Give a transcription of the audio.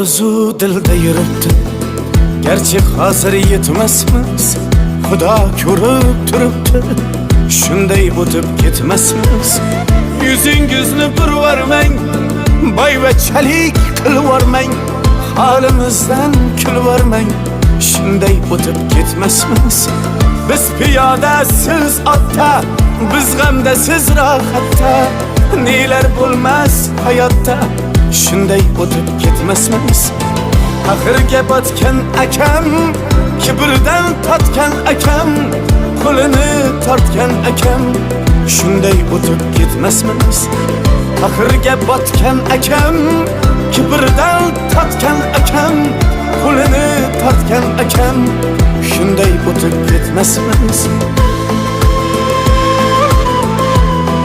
orzu dilda yuribdi, gerçi hozir yetmasmiz. Xudo ko'rib turibdi, shunday o'tib ketmasmiz. Yuzingizni burvarmang, boyvachalik qilvormang, holimizdan kulvormang, shunday o'tib ketmasmiz. Biz piyoda, siz otda, biz g'amda, siz rohatda, nelar bo'lmas hayotda, shunday o'tib ketmasmiz. Axirga botgan akam, kibrdan totgan akam, qo'lini tortgan akam, shunday o'tib ketmasmiz. Axirga botgan akam, kibrdan totgan akam, qo'lini tortgan akam, shunday o'tib ketmasmiz.